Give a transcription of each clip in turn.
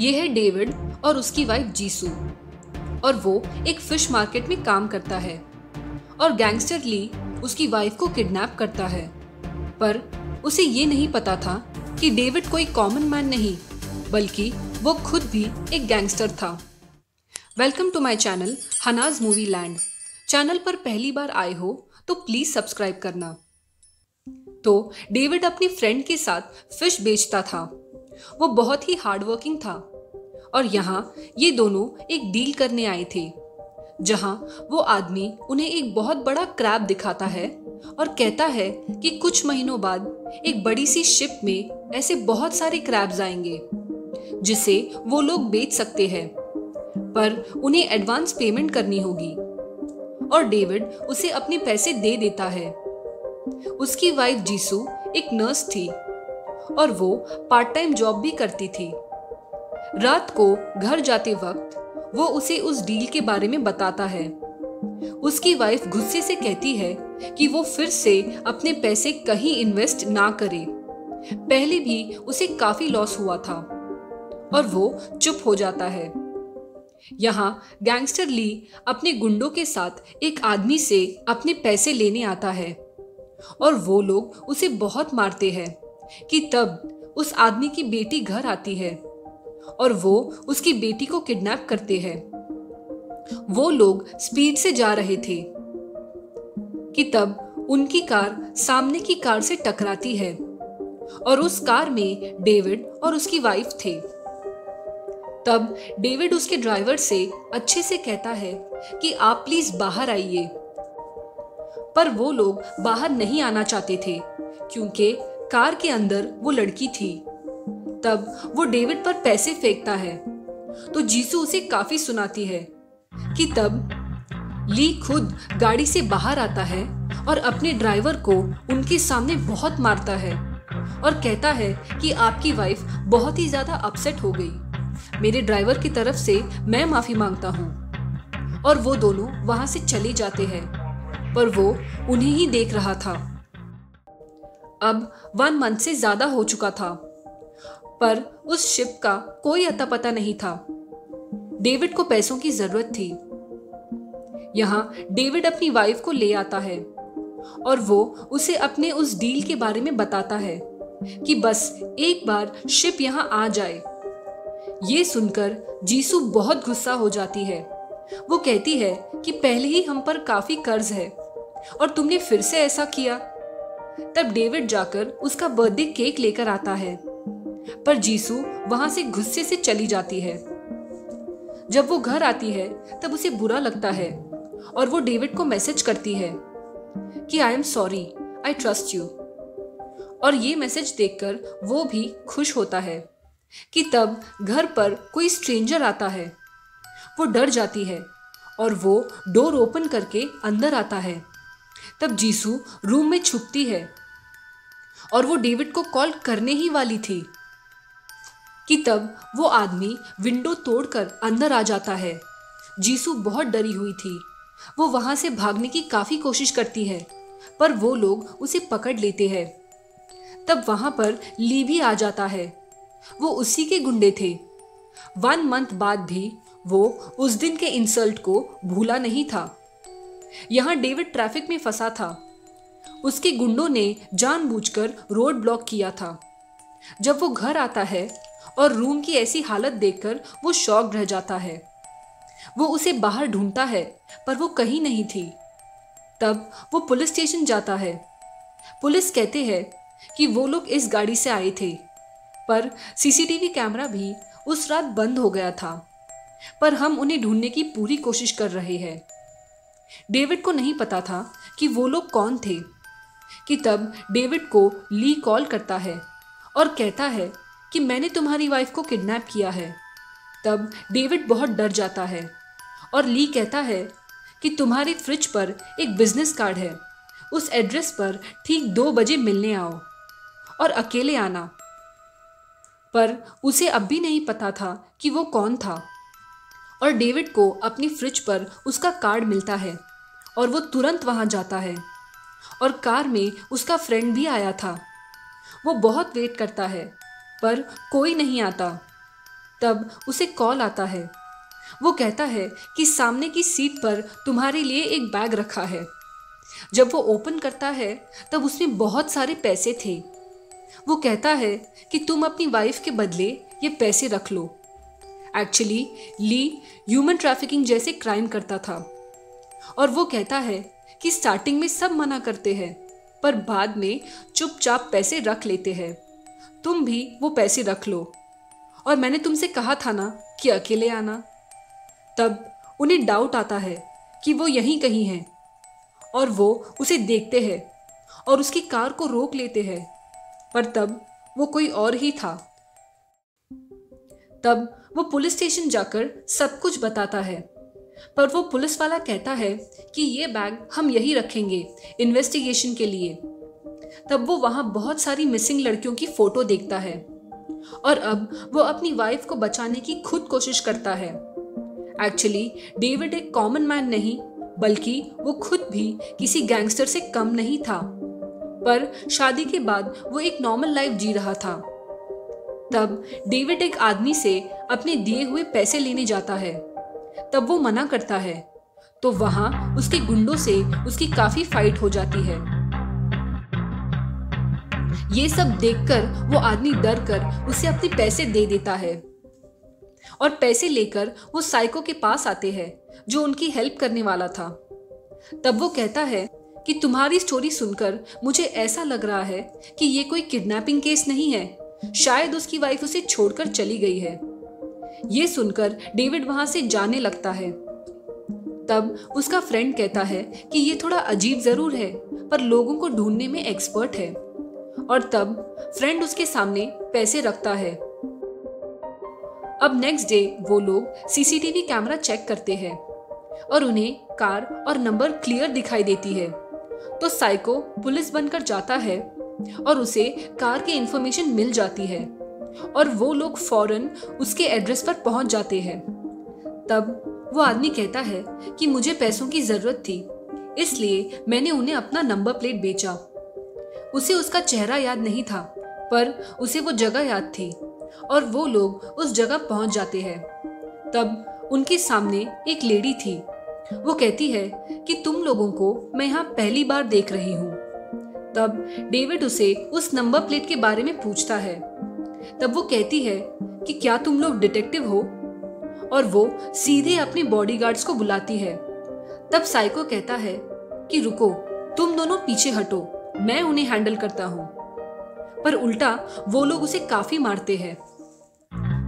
ये है डेविड और उसकी वाइफ जीसू और वो एक फिश मार्केट में काम करता है और गैंगस्टर ली उसकी वाइफ को किडनैप करता है। पर उसे ये नहीं पता था कि डेविड कोई कॉमन मैन नहीं बल्कि वो खुद भी एक गैंगस्टर था। Welcome to my channel Hanaz movie land. Channel पर पहली बार आए हो तो प्लीज सब्सक्राइब करना। तो डेविड अपनी फ्रेंड के साथ फिश बेचता था। वो बहुत ही हार्डवर्किंग था और यहाँ ये दोनों एक डील करने आए थे जहाँ वो आदमी उन्हें एक बहुत बड़ा क्रैब दिखाता है और कहता है कि कुछ महीनों बाद एक बड़ी सी शिप में ऐसे बहुत सारे क्रैब्स आएंगे जिसे वो लोग बेच सकते हैं, पर उन्हें एडवांस पेमेंट करनी होगी। और डेविड उसे अपने पैसे दे देता है। उसकी वाइफ जीसू एक नर्स थी और वो पार्ट टाइम जॉब भी करती थी। रात को घर जाते वक्त वो उसे उस डील के बारे में बताता है। उसकी वाइफ गुस्से से कहती है कि वो फिर से अपने पैसे कहीं इन्वेस्ट ना करे। पहले भी उसे काफी लॉस हुआ था और वो चुप हो जाता है। यहाँ गैंगस्टर ली अपने गुंडों के साथ एक आदमी से अपने पैसे लेने आता है और वो लोग उसे बहुत मारते हैं कि तब उस आदमी की बेटी घर आती है और वो उसकी बेटी को किडनैप करते हैं। वो लोग स्पीड से जा रहे थे कि तब उनकी कार सामने की कार से टकराती है और उस कार में डेविड और उसकी वाइफ थे। तब डेविड उसके ड्राइवर से अच्छे से कहता है कि आप प्लीज बाहर आइए, पर वो लोग बाहर नहीं आना चाहते थे क्योंकि कार के अंदर वो लड़की थी। तब वो डेविड पर पैसे फेंकता है तो जीसू उसे काफी सुनाती है कि तब ली खुद गाड़ी से बाहर आता है और अपने ड्राइवर को उनके सामने बहुत मारता है और कहता है कि आपकी वाइफ बहुत ही ज्यादा अपसेट हो गई, मेरे ड्राइवर की तरफ से मैं माफी मांगता हूँ। और वो दोनों वहां से चले जाते हैं, पर वो उन्हें ही देख रहा था। अब 1 मंथ से ज्यादा हो चुका था, पर उस शिप का कोई अता पता नहीं था। डेविड को पैसों की जरूरत थी। यहाँ डेविड अपनी वाइफ को ले आता है और वो उसे अपने उस डील के बारे में बताता है कि बस एक बार शिप यहाँ आ जाए। ये सुनकर जीसू बहुत गुस्सा हो जाती है। वो कहती है कि पहले ही हम पर काफी कर्ज है और तुमने फिर से ऐसा किया। तब डेविड जाकर उसका बर्थडे केक लेकर आता है, पर जीसू वहां से गुस्से से चली जाती है। जब वो घर आती है तब उसे बुरा लगता है और वो डेविड को मैसेज करती है कि I am sorry, I trust you. और ये मैसेज देखकर वो भी खुश होता है कि तब घर पर कोई स्ट्रेंजर आता है। वो डर जाती है और वो डोर ओपन करके अंदर आता है। तब जीसू रूम में छुपती है और वो डेविड को कॉल करने ही वाली थी कि तब वो आदमी विंडो तोड़कर अंदर आ जाता है। जीसू बहुत डरी हुई थी। वो वहां से भागने की काफी कोशिश करती है, पर वो लोग उसे पकड़ लेते हैं। तब वहां पर ली भी आ जाता है। वो उसी के गुंडे थे। 1 मंथ बाद भी वो उस दिन के इंसल्ट को भूला नहीं था। यहाँ डेविड ट्रैफिक में फंसा था। उसके गुंडों ने जानबूझकर रोड ब्लॉक किया था। जब वो घर आता है और रूम की ऐसी हालत देखकर वो शॉक्ड रह जाता है। वो उसे बाहर ढूंढता है, पर वो कहीं नहीं थी। तब वो पुलिस स्टेशन जाता है। पुलिस कहते हैं कि वो लोग इस गाड़ी से आए थे, पर सीसीटीवी कैमरा भी उस रात बंद हो गया था। पर हम उन्हें ढूंढने की पूरी कोशिश कर रहे हैं। डेविड को नहीं पता था कि वो लोग कौन थे कि तब डेविड को ली कॉल करता है और कहता है कि मैंने तुम्हारी वाइफ को किडनैप किया है। तब डेविड बहुत डर जाता है और ली कहता है कि तुम्हारी फ्रिज पर एक बिजनेस कार्ड है, उस एड्रेस पर ठीक 2 बजे मिलने आओ और अकेले आना। पर उसे अब भी नहीं पता था कि वो कौन था और डेविड को अपनी फ्रिज पर उसका कार्ड मिलता है और वो तुरंत वहां जाता है और कार में उसका फ्रेंड भी आया था। वो बहुत वेट करता है पर कोई नहीं आता। तब उसे कॉल आता है। वो कहता है कि सामने की सीट पर तुम्हारे लिए एक बैग रखा है। जब वो ओपन करता है तब उसमें बहुत सारे पैसे थे। वो कहता है कि तुम अपनी वाइफ के बदले ये पैसे रख लो। एक्चुअली ली ह्यूमन ट्रैफिकिंग जैसे क्राइम करता था और वो कहता है कि स्टार्टिंग में सब मना करते हैं पर बाद में चुपचाप पैसे रख लेते हैं। तुम भी वो पैसे रख लो और मैंने तुमसे कहा था ना कि अकेले आना। तब उन्हें डाउट आता है कि वो यहीं कहीं है और वो उसे देखते हैं और उसकी कार को रोक लेते हैं, पर तब वो कोई और ही था। तब वो पुलिस स्टेशन जाकर सब कुछ बताता है, पर वो पुलिस वाला कहता है कि ये बैग हम यहीं रखेंगे इन्वेस्टिगेशन के लिए। तब वो वहां बहुत सारी मिसिंग लड़कियों की फोटो देखता है और अब वो अपनी वाइफ को बचाने की खुद कोशिश करता है। एक्चुअली डेविड एक कॉमन मैन नहीं बल्कि वो खुद भी किसी गैंगस्टर से कम नहीं था, पर शादी के बाद वो एक नॉर्मल लाइफ जी रहा था। तब डेविड एक आदमी से अपने दिए हुए पैसे लेने जाता है। तब वो मना करता है तो वहां उसके गुंडों से उसकी काफी फाइट हो जाती है। ये सब देखकर वो आदमी डर कर उसे अपने पैसे दे देता है और पैसे लेकर वो साइको के पास आते हैं जो उनकी हेल्प करने वाला था। तब वो कहता है कि तुम्हारी स्टोरी सुनकर मुझे ऐसा लग रहा है कि ये कोई किडनैपिंग केस नहीं है, शायद उसकी वाइफ उसे छोड़कर चली गई है। ये सुनकर डेविड वहां से जाने लगता है। तब उसका फ्रेंड कहता है कि ये थोड़ा अजीब जरूर है पर लोगों को ढूंढने में एक्सपर्ट है, और तब फ्रेंड उसके सामने पैसे रखता है। अब नेक्स्ट डे वो लोग सीसीटीवी कैमरा चेक करते हैं और उन्हें कार और नंबर क्लियर दिखाई देती है। तो साइको पुलिस बनकर जाता है और उसे कार की इंफॉर्मेशन मिल जाती है और वो लोग फौरन उसके एड्रेस पर पहुंच जाते हैं। तब वो आदमी कहता है कि मुझे पैसों की जरूरत थी, इसलिए मैंने उन्हें अपना नंबर प्लेट बेचा। उसे उसका चेहरा याद नहीं था पर उसे वो जगह याद थी और वो लोग उस जगह पहुंच जाते हैं। तब उनके सामने एक लेडी थी। वो कहती है कि तुम लोगों को मैं यहाँ पहली बार देख रही हूँ। तब डेविड उसे उस नंबर प्लेट के बारे में पूछता है। तब वो कहती है कि क्या तुम लोग डिटेक्टिव हो, और वो सीधे अपने बॉडीगार्ड्स को बुलाती है। तब साइको कहता है कि रुको, तुम दोनों पीछे हटो, मैं उन्हें हैंडल करता हूँ। पर उल्टा वो लोग उसे काफी मारते हैं।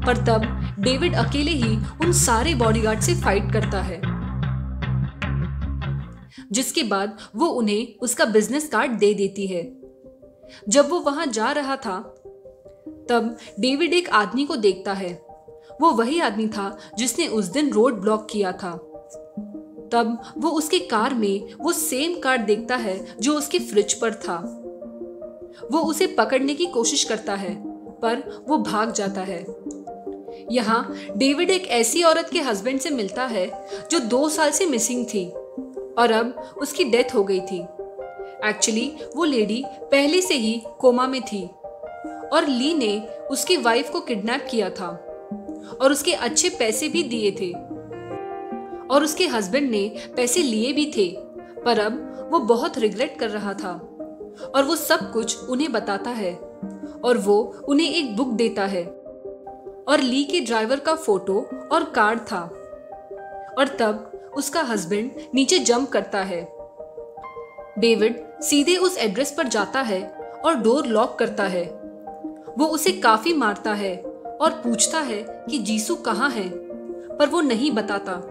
पर तब डेविड अकेले ही उन सारे बॉडीगार्ड से फाइट करता है, जिसके बाद वो उन्हें उसका बिजनेस कार्ड दे देती है। जब वो वहां जा रहा था तब डेविड एक आदमी को देखता है। वो वही आदमी था जिसने उस दिन रोड ब्लॉक किया था। तब वो उसकी कार में वो सेम कार्ड देखता है जो उसके फ्रिज पर था। वो उसे पकड़ने की कोशिश करता है पर वो भाग जाता है। यहाँ डेविड एक ऐसी औरत के हस्बैंड से मिलता है जो 2 साल से मिसिंग थी और अब उसकी डेथ हो गई थी। एक्चुअली वो लेडी पहले से ही कोमा में थी और ली ने उसकी वाइफ को किडनैप किया था और उसके अच्छे पैसे भी दिए थे और उसके हस्बैंड ने पैसे लिए भी थे, पर अब वो बहुत रिग्रेट कर रहा था और वो सब कुछ उन्हें बताता है और वो उन्हें एक बुक देता है और ली के ड्राइवर का फोटो और कार्ड था। और तब उसका हस्बैंड नीचे जंप करता है। डेविड सीधे उस एड्रेस पर जाता है और डोर लॉक करता है। वो उसे काफी मारता है और पूछता है कि जीसू कहाँ है, पर वो नहीं बताता।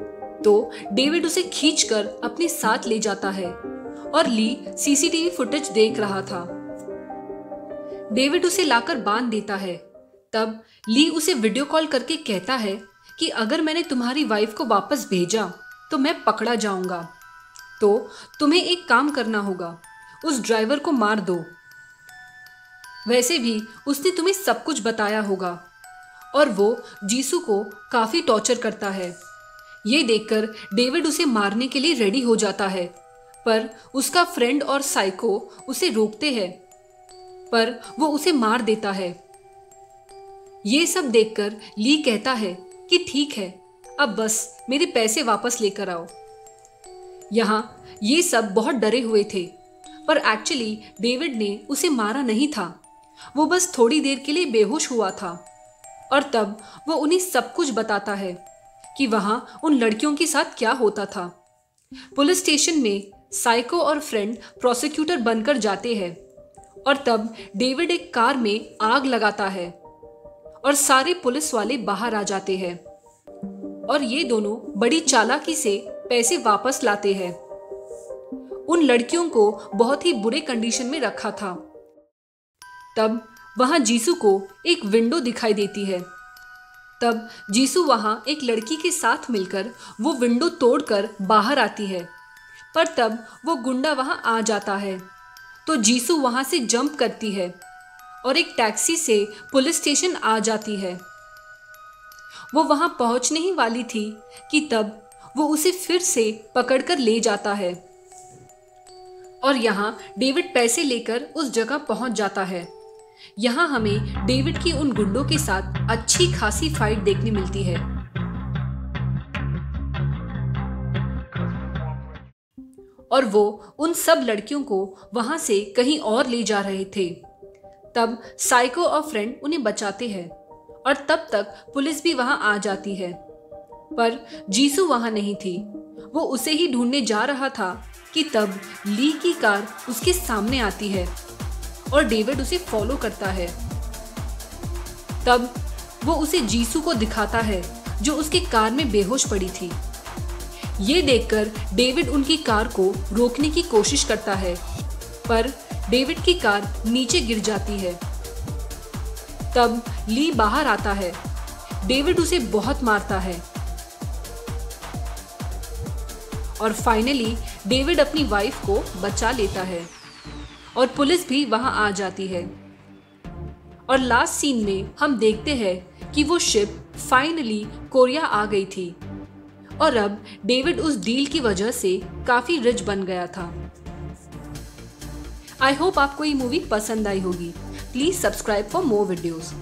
तो डेविड उसे खींचकर अपने साथ ले जाता है और ली सीसीटीवी फुटेज देख रहा था। डेविड उसे लाकर बांध देता है। तब ली उसे वीडियो कॉल करके कहता है कि अगर मैंने तुम्हारी वाइफ को वापस भेजा तो मैं पकड़ा जाऊंगा, तो तुम्हें एक काम करना होगा, उस ड्राइवर को मार दो। वैसे भी उसने तुम्हें सब कुछ बताया होगा। और वो जीसू को काफी टॉर्चर करता है। ये देखकर डेविड उसे मारने के लिए रेडी हो जाता है, पर उसका फ्रेंड और साइको उसे रोकते हैं, पर वो उसे मार देता है। ये सब देखकर ली कहता है कि ठीक है, अब बस मेरे पैसे वापस लेकर आओ। यहाँ ये सब बहुत डरे हुए थे, पर एक्चुअली डेविड ने उसे मारा नहीं था। वो बस थोड़ी देर के लिए बेहोश हुआ था और तब वो उन्हें सब कुछ बताता है कि वहां उन लड़कियों के साथ क्या होता था। पुलिस स्टेशन में साइको और फ्रेंड प्रोसिक्यूटर बनकर जाते हैं और तब डेविड एक कार में आग लगाता है और सारे पुलिस वाले बाहर आ जाते हैं और ये दोनों बड़ी चालाकी से पैसे वापस लाते हैं। उन लड़कियों को बहुत ही बुरे कंडीशन में रखा था। तब वहां जीसू को एक विंडो दिखाई देती है। तब जीसू वहां एक लड़की के साथ मिलकर वो विंडो तोड़कर बाहर आती है, पर तब वो गुंडा वहां आ जाता है तो जीसू वहां से जंप करती है और एक टैक्सी से पुलिस स्टेशन आ जाती है। वो वहां पहुंचने ही वाली थी कि तब वो उसे फिर से पकड़कर ले जाता है और यहाँ डेविड पैसे लेकर उस जगह पहुंच जाता है। यहाँ हमें डेविड की उन गुंडों के साथ अच्छी खासी फाइट देखने मिलती है और वो उन सब लड़कियों को वहां से कहीं और ले जा रहे थे। तब साइको और फ्रेंड उन्हें बचाते हैं और तब तक पुलिस भी वहां आ जाती है, पर जीसू वहां नहीं थी। वो उसे ही ढूंढने जा रहा था कि तब ली की कार उसके सामने आती है और डेविड उसे फॉलो करता है। तब वो उसे जीसू को दिखाता है जो उसके कार में बेहोश पड़ी थी। ये देखकर डेविड उनकी कार को रोकने की कोशिश करता है, पर डेविड की कार नीचे गिर जाती है। तब ली बाहर आता है। डेविड उसे बहुत मारता है और फाइनली डेविड अपनी वाइफ को बचा लेता है और पुलिस भी वहां आ जाती है। और लास्ट सीन में हम देखते हैं कि वो शिप फाइनली कोरिया आ गई थी और अब डेविड उस डील की वजह से काफी रिच बन गया था। आई होप आपको ये मूवी पसंद आई होगी। Please subscribe for more videos.